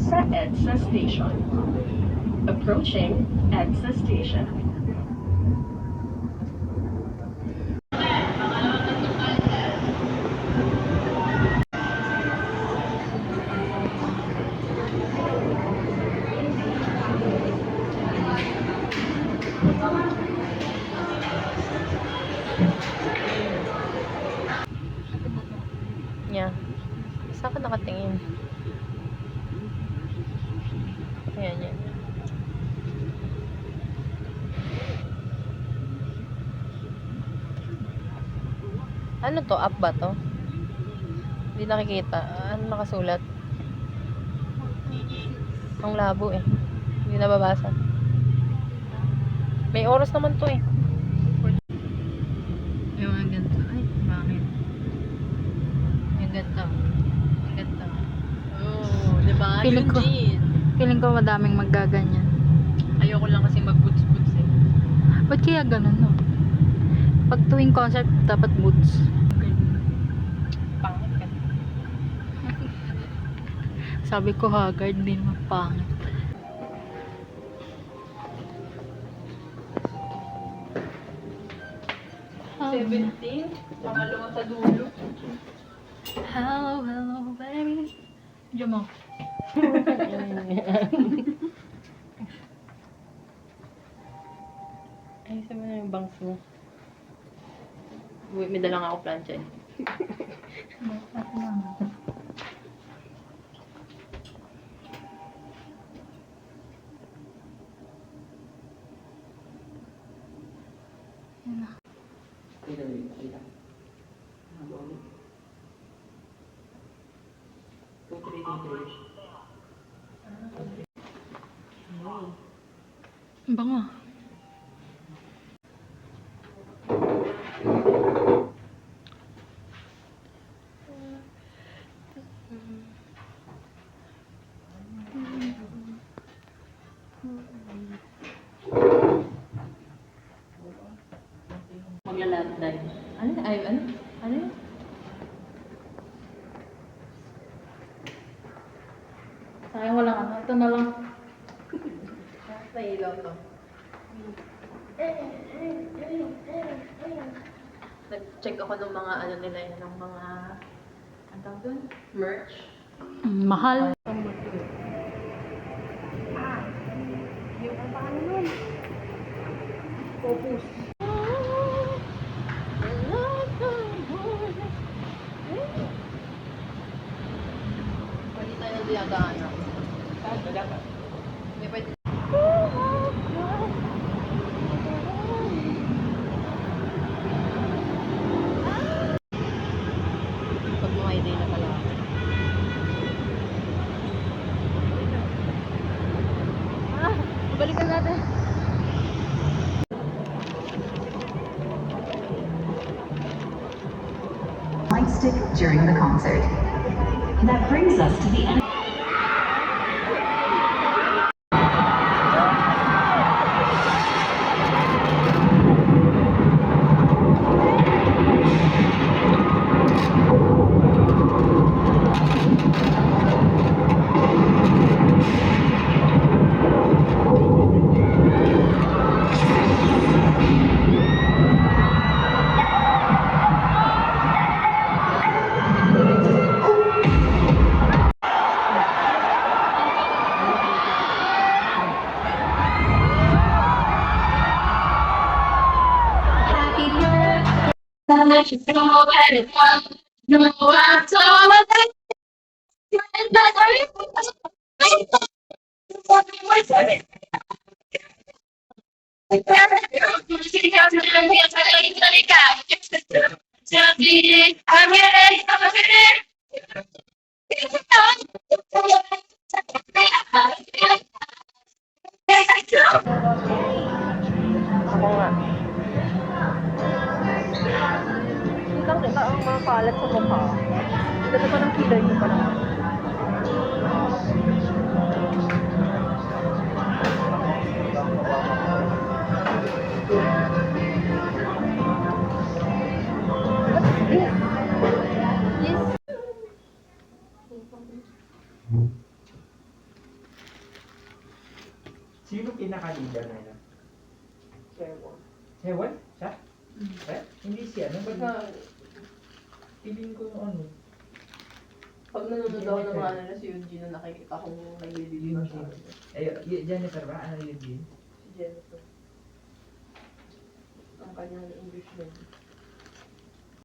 sa EDSA Station. Approaching EDSA Station. Yeah. Saan ka nakatingin? Ayan, yan. Ano to? Up ba to? Hindi nakikita. Ano nakasulat? Ang labo eh. Hindi nababasa. May oras naman to eh. Yung mga ganito. Ay, bakit? Yung ganito. Yung ganito. Oh, diba? Feeling ko madaming maggaganyan. Ayoko lang kasi mag-boots-boots eh. Ba't kaya ganun, no? Pag tuwing concert, dapat boots. Pangit ka. Sabi ko haggard din mapangit. Oh. 17? Pangalawa sa dulo. Hello, hello, baby. Diyan mo. Ayusin mo na yung bangs mo. Uy, may dalang ako plancha eh. Ang bango. Magla-lap dive. Ano? Ay, ano? Ano yun? Sayang walang ano. Ito na lang. Sa ilaw to. Nag-check ako ng mga ano nila yun, ng mga ang tawag doon? Merch. Mahal. Yung ang paano nun? Focus. Pwede tayo na diyagaan na. Kahit ba dapat? Hindi pwede. Pag mga idea na pala ako. Balikan natin. Light stick during the concert. That brings us to the end. Ako nga. Kitang kita ang mga kalat sa mukha. Ganda pa ng kilay mo pa naman. pinaka-leader na yun? Sherwin. Hewan? Siya? Eh? Hindi siya. Ano ba? Basta, Feeling ko ano. pag nanonood ako ng mga nila si Eugene na nakikita kong naglilibig na siya. Jennifer ba? Ano yun din? Si Jennifer. Ang kanyang English name.